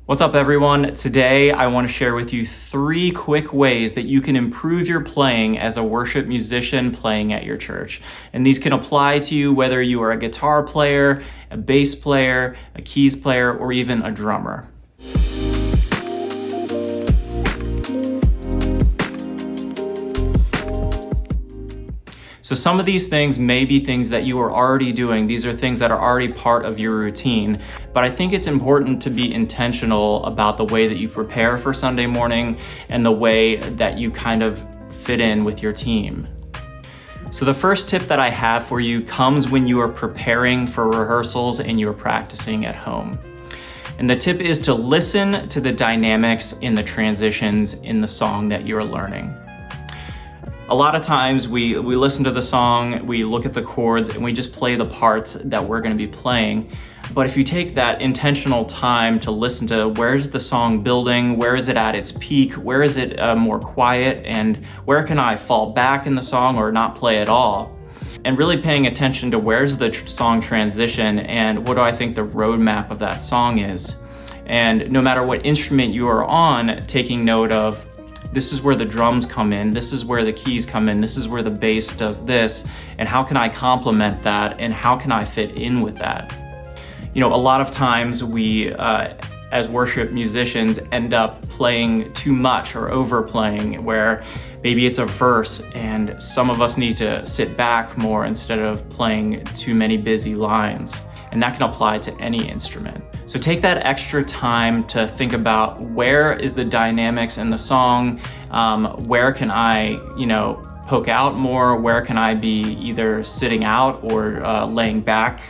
What's up, everyone? Today I want to share with you 3 quick ways that you can improve your playing as a worship musician playing at your church. And these can apply to you whether you are a guitar player, a bass player, a keys player, or even a drummer. So some of these things may be things that you are already doing. These are things that are already part of your routine. But I think it's important to be intentional about the way that you prepare for Sunday morning and the way that you kind of fit in with your team. So the first tip that I have for you comes when you are preparing for rehearsals and you're practicing at home. And the tip is to listen to the dynamics in the transitions in the song that you're learning. A lot of times we listen to the song, we look at the chords, and we just play the parts that we're going to be playing. But if you take that intentional time to listen to where's the song building, where is it at its peak, where is it more quiet, and where can I fall back in the song or not play at all, and really paying attention to where's the song transition and what do I think the roadmap of that song is. And no matter what instrument you are on, taking note of this is where the drums come in, this is where the keys come in, this is where the bass does this, and how can I complement that, and how can I fit in with that? You know, a lot of times we, as worship musicians, end up playing too much or overplaying, where maybe it's a verse and some of us need to sit back more instead of playing too many busy lines. And that can apply to any instrument. So take that extra time to think about where is the dynamics in the song, where can I, poke out more, where can I be either sitting out or laying back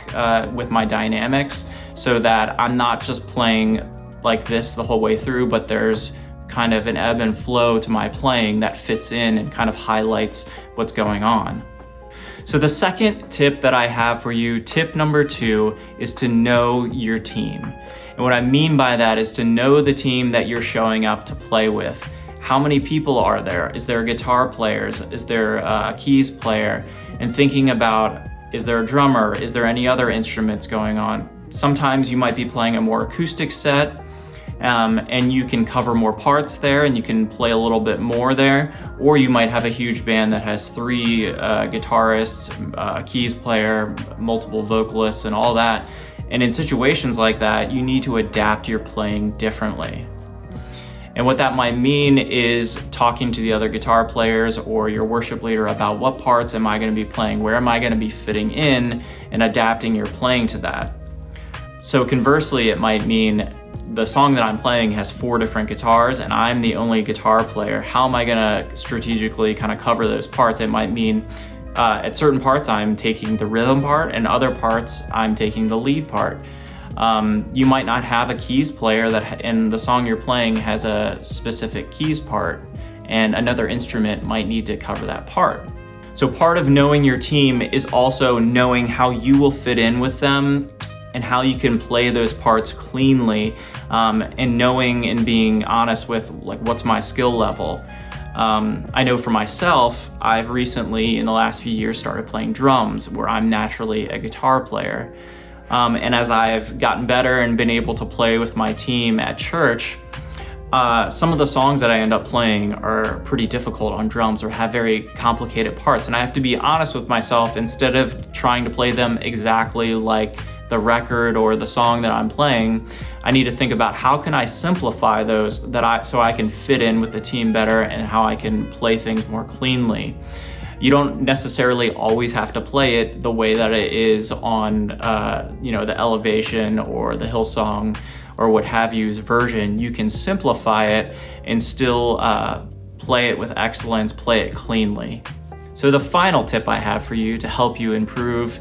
with my dynamics so that I'm not just playing like this the whole way through, but there's kind of an ebb and flow to my playing that fits in and kind of highlights what's going on. So the second tip that I have for you, tip number 2, is to know your team. And what I mean by that is to know the team that you're showing up to play with. How many people are there? Is there guitar players? Is there a keys player? And thinking about, is there a drummer? Is there any other instruments going on? Sometimes you might be playing a more acoustic set, and you can cover more parts there and you can play a little bit more there, or you might have a huge band that has 3 guitarists, keys player, multiple vocalists, and all that. And in situations like that, you need to adapt your playing differently. And what that might mean is talking to the other guitar players or your worship leader about what parts am I going to be playing, where am I going to be fitting in, and adapting your playing to that. So conversely, it might mean the song that I'm playing has 4 different guitars and I'm the only guitar player. How am I gonna strategically kind of cover those parts? It might mean at certain parts I'm taking the rhythm part and other parts I'm taking the lead part. You might not have a keys player that in the song you're playing has a specific keys part, and another instrument might need to cover that part. So part of knowing your team is also knowing how you will fit in with them and how you can play those parts cleanly, and knowing and being honest with like what's my skill level. I know for myself, I've recently in the last few years started playing drums where I'm naturally a guitar player. And as I've gotten better and been able to play with my team at church, some of the songs that I end up playing are pretty difficult on drums or have very complicated parts. And I have to be honest with myself, instead of trying to play them exactly like the record or the song that I'm playing, I need to think about how can I simplify those so I can fit in with the team better and how I can play things more cleanly. You don't necessarily always have to play it the way that it is on the Elevation or the Hillsong or what have you's version. You can simplify it and still play it with excellence, play it cleanly. So the final tip I have for you to help you improve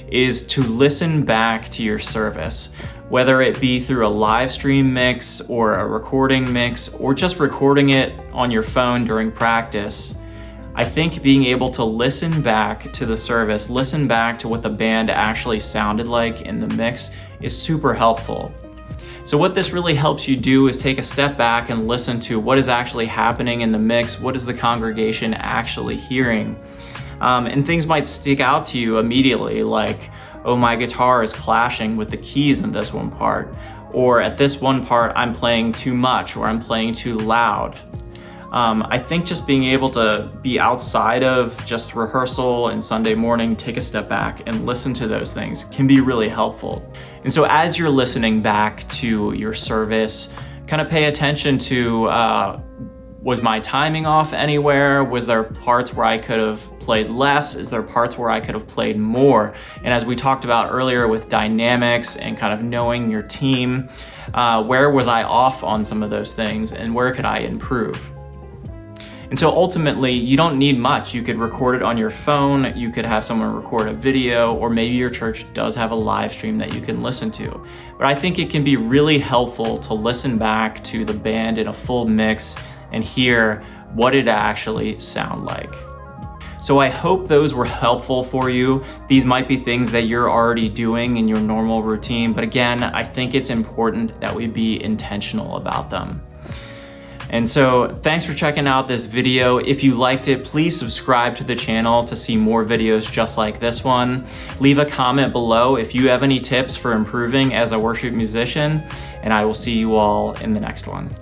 is to listen back to your service, whether it be through a live stream mix or a recording mix or just recording it on your phone during practice. I think being able to listen back to the service, listen back to what the band actually sounded like in the mix is super helpful. So what this really helps you do is take a step back and listen to what is actually happening in the mix, what is the congregation actually hearing. And things might stick out to you immediately, like, oh, my guitar is clashing with the keys in this one part, or at this one part, I'm playing too much or I'm playing too loud. I think just being able to be outside of just rehearsal and Sunday morning, take a step back and listen to those things can be really helpful. And so as you're listening back to your service, kind of pay attention to, was my timing off anywhere? Was there parts where I could have played less? Is there parts where I could have played more? And as we talked about earlier with dynamics and kind of knowing your team, where was I off on some of those things and where could I improve? And so ultimately, you don't need much. You could record it on your phone, you could have someone record a video, or maybe your church does have a live stream that you can listen to. But I think it can be really helpful to listen back to the band in a full mix and hear what it actually sound like. So I hope those were helpful for you. These might be things that you're already doing in your normal routine, but again, I think it's important that we be intentional about them. And so thanks for checking out this video. If you liked it, please subscribe to the channel to see more videos just like this one. Leave a comment below if you have any tips for improving as a worship musician, and I will see you all in the next one.